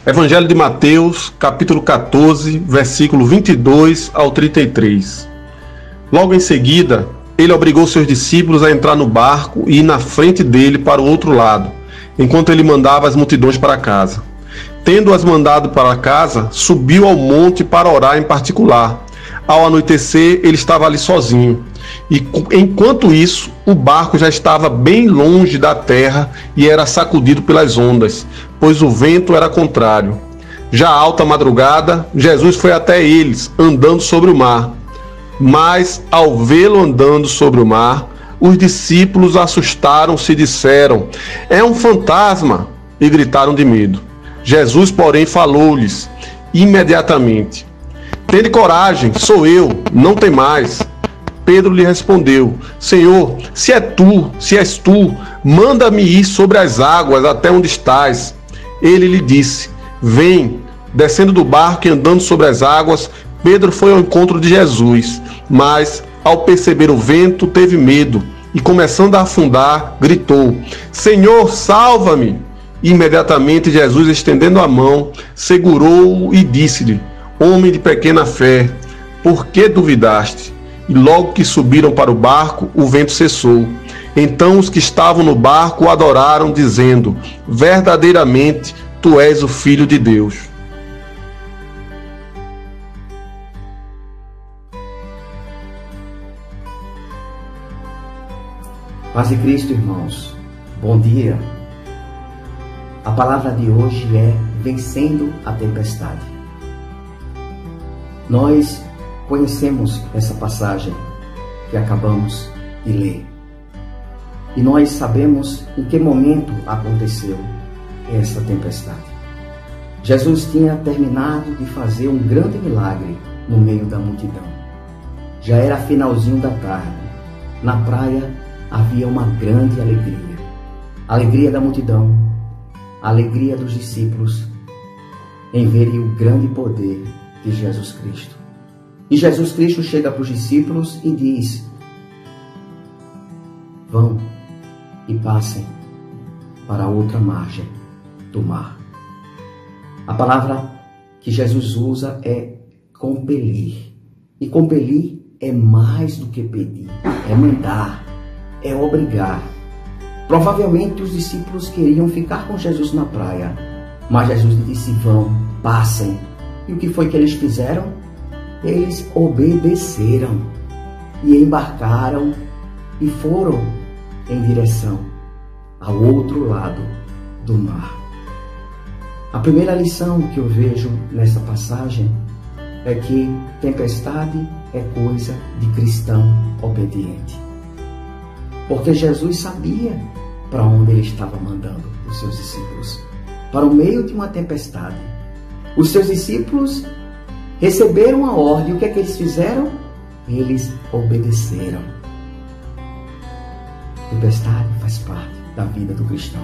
Evangelho de Mateus, capítulo 14, versículo 22 ao 33. Logo em seguida, ele obrigou seus discípulos a entrar no barco e ir na frente dele para o outro lado, enquanto ele mandava as multidões para casa. Tendo-as mandado para casa, subiu ao monte para orar em particular. Ao anoitecer, ele estava ali sozinho. E enquanto isso, o barco já estava bem longe da terra e era sacudido pelas ondas, pois o vento era contrário. Já à alta madrugada, Jesus foi até eles, andando sobre o mar. Mas, ao vê-lo andando sobre o mar, os discípulos assustaram-se e disseram: "É um fantasma!" e gritaram de medo. Jesus, porém, falou-lhes imediatamente: "Tende coragem, sou eu, não temais." Pedro lhe respondeu: "Senhor, se és tu, manda-me ir sobre as águas até onde estás." Ele lhe disse: "Vem." Descendo do barco e andando sobre as águas, Pedro foi ao encontro de Jesus, mas, ao perceber o vento, teve medo e, começando a afundar, gritou: "Senhor, salva-me!" Imediatamente Jesus, estendendo a mão, segurou-o e disse-lhe: "Homem de pequena fé, por que duvidaste?" E logo que subiram para o barco, o vento cessou. Então os que estavam no barco o adoraram, dizendo: "Verdadeiramente, tu és o Filho de Deus." Paz de Cristo, irmãos. Bom dia. A palavra de hoje é vencendo a tempestade. Nós conhecemos essa passagem que acabamos de ler. E nós sabemos em que momento aconteceu essa tempestade. Jesus tinha terminado de fazer um grande milagre no meio da multidão. Já era finalzinho da tarde. Na praia havia uma grande alegria. A alegria da multidão, a alegria dos discípulos em verem o grande poder de Jesus Cristo. E Jesus Cristo chega para os discípulos e diz: "Vão e passem para a outra margem do mar." A palavra que Jesus usa é compelir. E compelir é mais do que pedir, é mandar, é obrigar. Provavelmente os discípulos queriam ficar com Jesus na praia, mas Jesus disse: "Vão, passem." E o que foi que eles fizeram? Eles obedeceram e embarcaram e foram em direção ao outro lado do mar. A primeira lição que eu vejo nessa passagem é que tempestade é coisa de cristão obediente. Porque Jesus sabia para onde ele estava mandando os seus discípulos. Para o meio de uma tempestade. Os seus discípulos receberam a ordem. O que é que eles fizeram? Eles obedeceram. Tempestade faz parte da vida do cristão.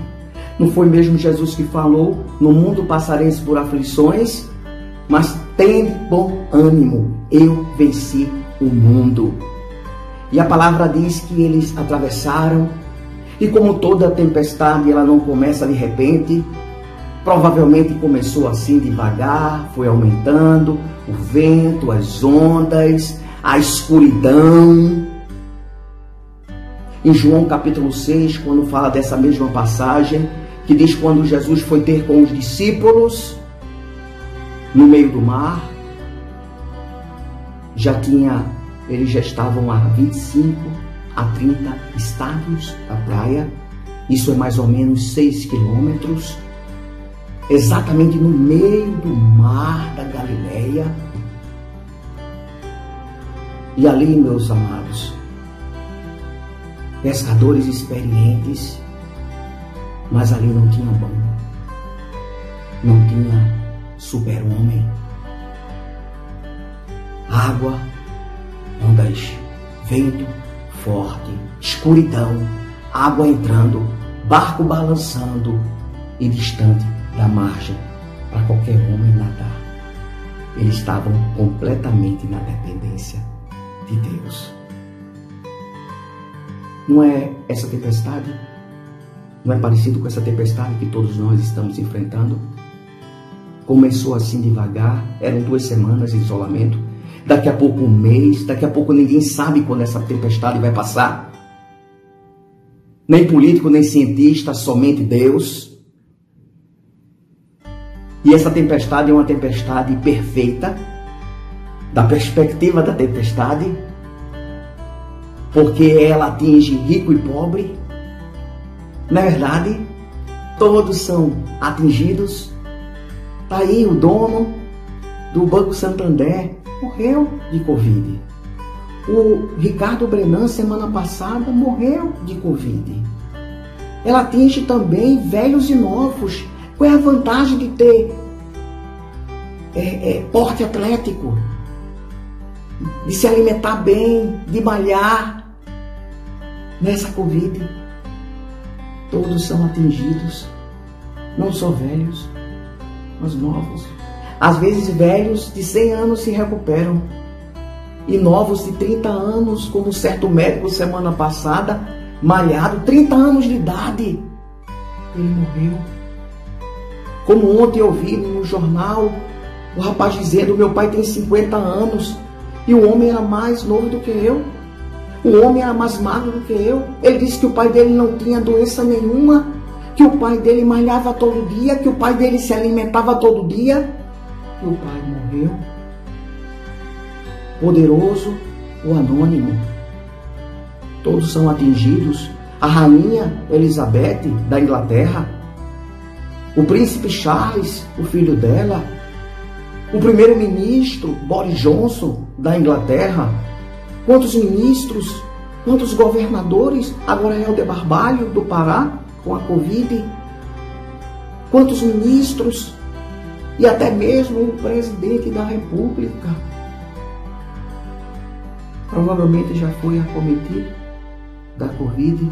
Não foi mesmo Jesus que falou: "No mundo passareis por aflições, mas tende bom ânimo, eu venci o mundo." E a palavra diz que eles atravessaram, e como toda tempestade, ela não começa de repente. Provavelmente começou assim devagar, foi aumentando o vento, as ondas, a escuridão. Em João capítulo 6, quando fala dessa mesma passagem, que diz quando Jesus foi ter com os discípulos no meio do mar, eles já estavam a 25 a 30 estádios da praia. Isso é mais ou menos 6 quilômetros. Exatamente no meio do mar da Galileia. E ali, meus amados, pescadores experientes, mas ali não tinha bom, não tinha super-homem. Água, ondas, vento forte, escuridão, água entrando, barco balançando e distante da margem para qualquer homem nadar. Eles estavam completamente na dependência de Deus. Não é essa tempestade? Não é parecido com essa tempestade que todos nós estamos enfrentando? Começou assim devagar, eram 2 semanas de isolamento, daqui a pouco 1 mês, daqui a pouco ninguém sabe quando essa tempestade vai passar. Nem político, nem cientista, somente Deus. E essa tempestade é uma tempestade perfeita, da perspectiva da tempestade, porque ela atinge rico e pobre. Na verdade, todos são atingidos. Está aí o dono do Banco Santander, morreu de Covid. O Ricardo Brenan, semana passada, morreu de Covid. Ela atinge também velhos e novos. Qual é a vantagem de ter porte atlético? De se alimentar bem, de malhar nessa Covid? Todos são atingidos, não só velhos, mas novos. Às vezes velhos de 100 anos se recuperam e novos de 30 anos, como certo médico semana passada, malhado, 30 anos de idade, ele morreu. Como ontem eu vi no jornal o rapaz dizendo: meu pai tem 50 anos e o homem era mais novo do que eu. O homem era mais magro do que eu. Ele disse que o pai dele não tinha doença nenhuma, que o pai dele malhava todo dia, que o pai dele se alimentava todo dia. E o pai morreu. Poderoso ou anônimo, todos são atingidos. A rainha Elizabeth da Inglaterra, o príncipe Charles, o filho dela, o primeiro-ministro Boris Johnson da Inglaterra, quantos ministros, quantos governadores, agora é o de Barbalho do Pará com a Covid, quantos ministros e até mesmo o presidente da República provavelmente já foi acometido da Covid.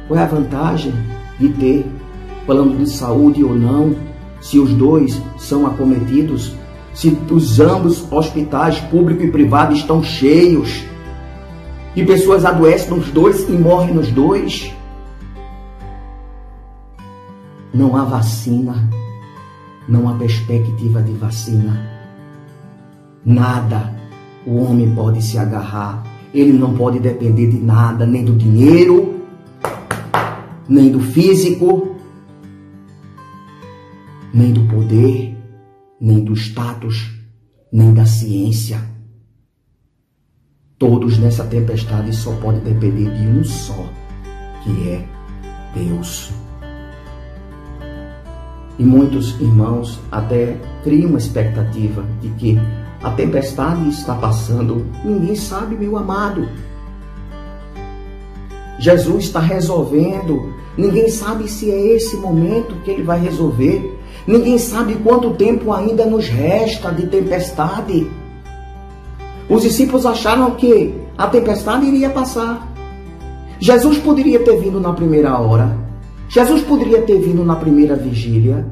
Qual é a vantagem de ter, falando de saúde ou não, se os dois são acometidos, se os ambos hospitais público e privado estão cheios e pessoas adoecem nos dois e morrem nos dois? Não há vacina, não há perspectiva de vacina. Nada o homem pode se agarrar. Ele não pode depender de nada, nem do dinheiro, nem do físico, nem do poder, nem do status, nem da ciência. Todos nessa tempestade só podem depender de um só, que é Deus. E muitos irmãos até criam uma expectativa de que a tempestade está passando. Ninguém sabe, meu amado. Jesus está resolvendo. Ninguém sabe se é esse momento que Ele vai resolver. Ninguém sabe quanto tempo ainda nos resta de tempestade. Os discípulos acharam que a tempestade iria passar. Jesus poderia ter vindo na primeira hora. Jesus poderia ter vindo na primeira vigília.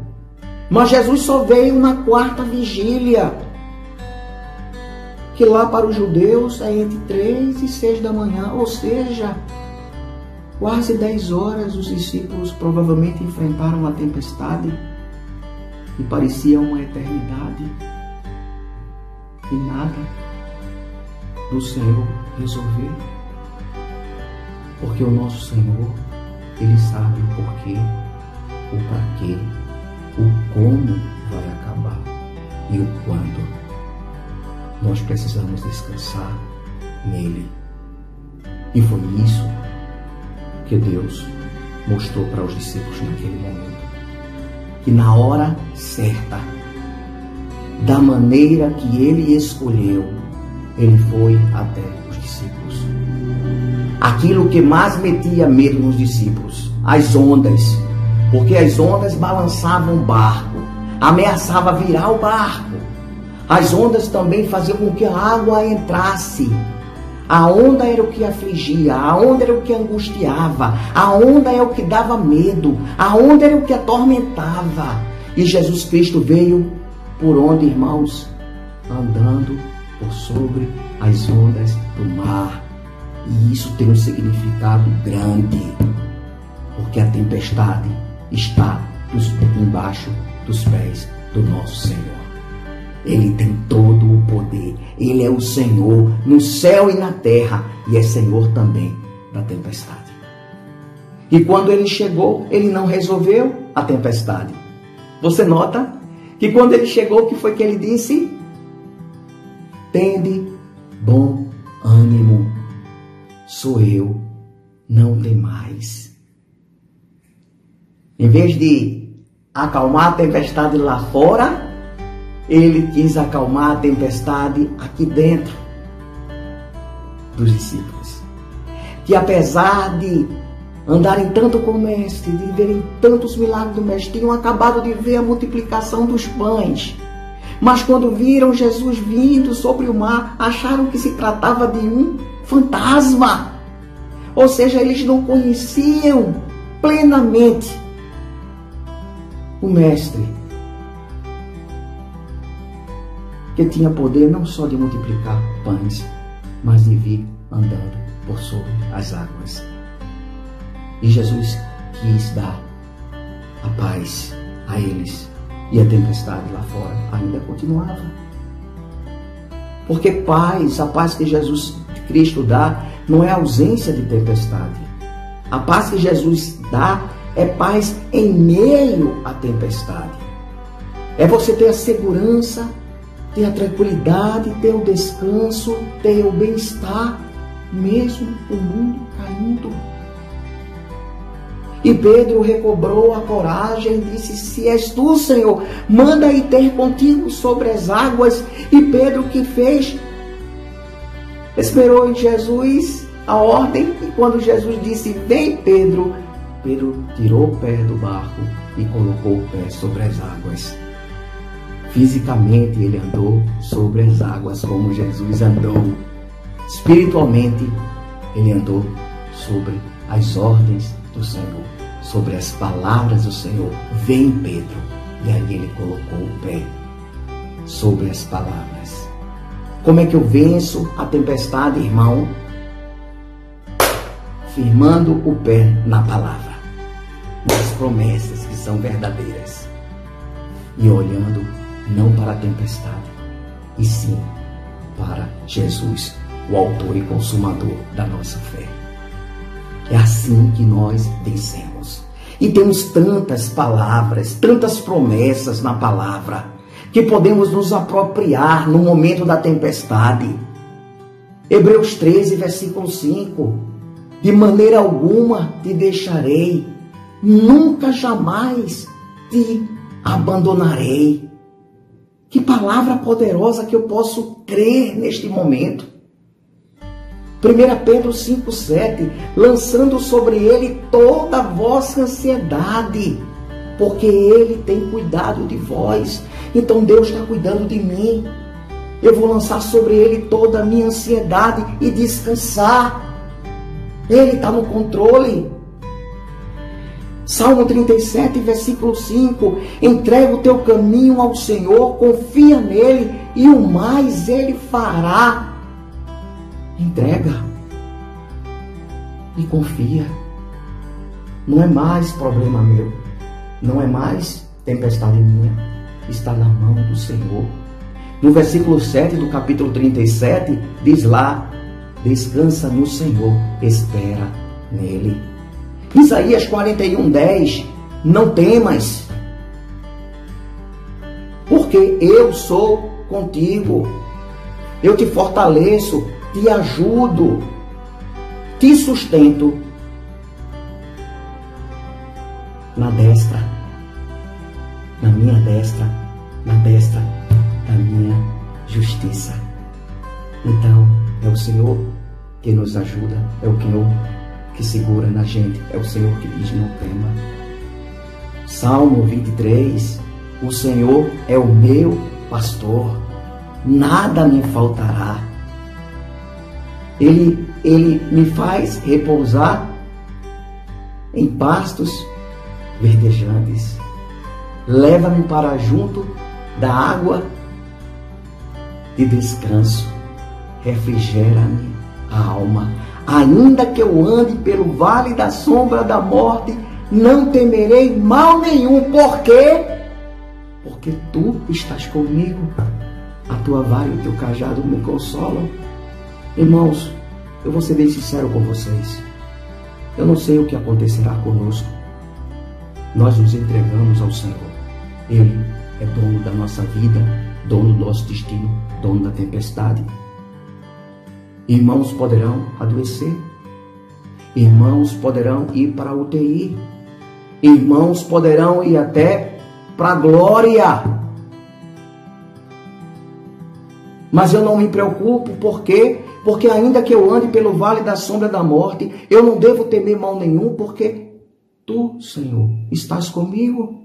Mas Jesus só veio na 4ª vigília, que lá para os judeus é entre 3 e 6 da manhã, ou seja, quase 10 horas os discípulos provavelmente enfrentaram a tempestade e parecia uma eternidade e nada do Senhor resolver, porque o nosso Senhor, Ele sabe o porquê, o para quê, o como vai acabar e o quando. Nós precisamos descansar nele. E foi isso que Deus mostrou para os discípulos naquele momento. Que na hora certa, da maneira que Ele escolheu, Ele foi até os discípulos. Aquilo que mais metia medo nos discípulos, as ondas, porque as ondas balançavam o barco, ameaçava virar o barco. As ondas também faziam com que a água entrasse. A onda era o que afligia, a onda era o que angustiava, a onda é o que dava medo, a onda era o que atormentava. E Jesus Cristo veio por onde, irmãos? Andando por sobre as ondas do mar. E isso tem um significado grande, porque a tempestade está embaixo dos pés do nosso Senhor. Ele tem todo o poder. Ele é o Senhor no céu e na terra. E é Senhor também da tempestade. E quando ele chegou, ele não resolveu a tempestade. Você nota que quando ele chegou, o que foi que ele disse? Tende bom ânimo. Sou eu, não temais. Em vez de acalmar a tempestade lá fora, ele quis acalmar a tempestade aqui dentro dos discípulos. Que apesar de andarem tanto com o Mestre, de verem tantos milagres do Mestre, tinham acabado de ver a multiplicação dos pães. Mas quando viram Jesus vindo sobre o mar, acharam que se tratava de um fantasma. Ou seja, eles não conheciam plenamente o Mestre, que tinha poder não só de multiplicar pães, mas de vir andando por sobre as águas. E Jesus quis dar a paz a eles. E a tempestade lá fora ainda continuava. Porque paz, a paz que Jesus Cristo dá, não é ausência de tempestade. A paz que Jesus dá é paz em meio à tempestade. É você ter a segurança, ter a tranquilidade, ter o descanso, ter o bem-estar, mesmo o mundo caindo. E Pedro recobrou a coragem e disse: se és tu, Senhor, manda ir ter contigo sobre as águas. E Pedro o que fez? Esperou em Jesus a ordem, e quando Jesus disse: vem, Pedro, Pedro tirou o pé do barco e colocou o pé sobre as águas. Fisicamente ele andou sobre as águas como Jesus andou. Espiritualmente ele andou sobre as ordens do Senhor, sobre as palavras do Senhor. Vem, Pedro. E aí ele colocou o pé sobre as palavras. Como é que eu venço a tempestade, irmão? Firmando o pé na palavra, nas promessas que são verdadeiras, e olhando não para a tempestade, e sim para Jesus, o autor e consumador da nossa fé. É assim que nós vencemos. E temos tantas palavras, tantas promessas na palavra, que podemos nos apropriar no momento da tempestade. Hebreus 13, versículo 5. De maneira alguma te deixarei, nunca jamais te abandonarei. Que palavra poderosa que eu posso crer neste momento. 1 Pedro 5,7, lançando sobre ele toda a vossa ansiedade, porque ele tem cuidado de vós. Então Deus está cuidando de mim. Eu vou lançar sobre ele toda a minha ansiedade e descansar. Ele está no controle. Salmo 37, versículo 5, entrega o teu caminho ao Senhor, confia nele e o mais ele fará. Entrega e confia. Não é mais problema meu, não é mais tempestade minha, está na mão do Senhor. No versículo 7 do capítulo 37, diz lá: descansa no Senhor, espera nele. Isaías 41:10, não temas, porque eu sou contigo, eu te fortaleço, te ajudo, te sustento na destra, na minha destra, na destra da minha justiça. Então, é o Senhor que nos ajuda, é o Senhor que segura na gente, é o Senhor que diz: não tema. Salmo 23, o Senhor é o meu pastor, nada me faltará. Ele me faz repousar em pastos verdejantes. Leva-me para junto da água de descanso. Refrigera-me a alma. Ainda que eu ande pelo vale da sombra da morte, não temerei mal nenhum. Por quê? porque tu estás comigo. A tua vara e o teu cajado me consolam. Irmãos, eu vou ser bem sincero com vocês. Eu não sei o que acontecerá conosco. Nós nos entregamos ao Senhor. Ele é dono da nossa vida, dono do nosso destino, dono da tempestade. Irmãos poderão adoecer. Irmãos poderão ir para a UTI. Irmãos poderão ir até para a glória. Mas eu não me preocupo, por quê? Porque ainda que eu ande pelo vale da sombra da morte, eu não devo temer mal nenhum, porque tu, Senhor, estás comigo.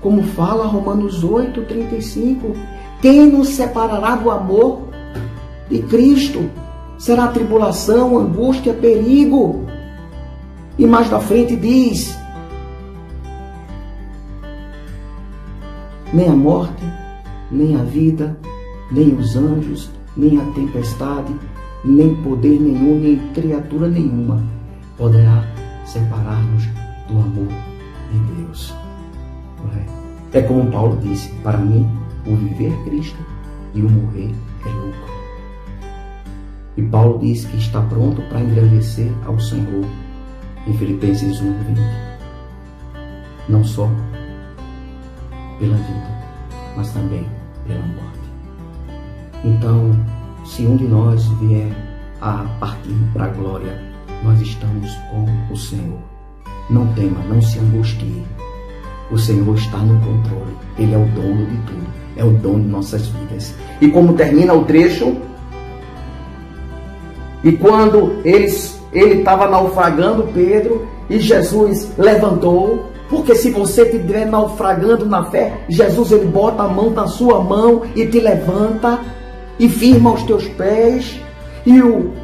Como fala Romanos 8:35, quem nos separará do amor de Cristo? Será tribulação, angústia, perigo. E mais na frente diz, nem a morte, nem a vida, nem os anjos, nem a tempestade, nem poder nenhum, nem criatura nenhuma poderá separar-nos do amor de Deus. É como Paulo disse, para mim, o viver é Cristo e o morrer é lucro. E Paulo diz que está pronto para engrandecer ao Senhor em Filipenses 1:20. Não só pela vida, mas também pela morte. Então, se um de nós vier a partir para a glória, nós estamos com o Senhor. Não tema, não se angustie. O Senhor está no controle. Ele é o dono de tudo. É o dono de nossas vidas. E como termina o trecho? E quando ele estava naufragando, Pedro, e Jesus levantou, porque se você estiver naufragando na fé, Jesus ele bota a mão na sua mão e te levanta e firma os teus pés. E o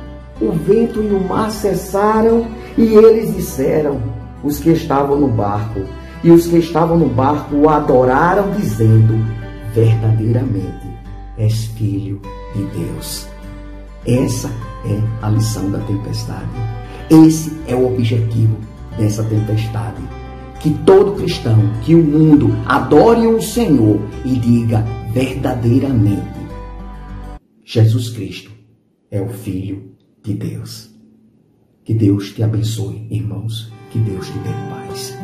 vento e o mar cessaram, e eles disseram, os que estavam no barco, e os que estavam no barco o adoraram, dizendo, verdadeiramente és filho de Deus. Essa é a lição da tempestade. Esse é o objetivo dessa tempestade. Que todo cristão, que o mundo adore o Senhor e diga verdadeiramente, Jesus Cristo é o Filho de Deus. Que Deus te abençoe, irmãos. Que Deus te dê paz.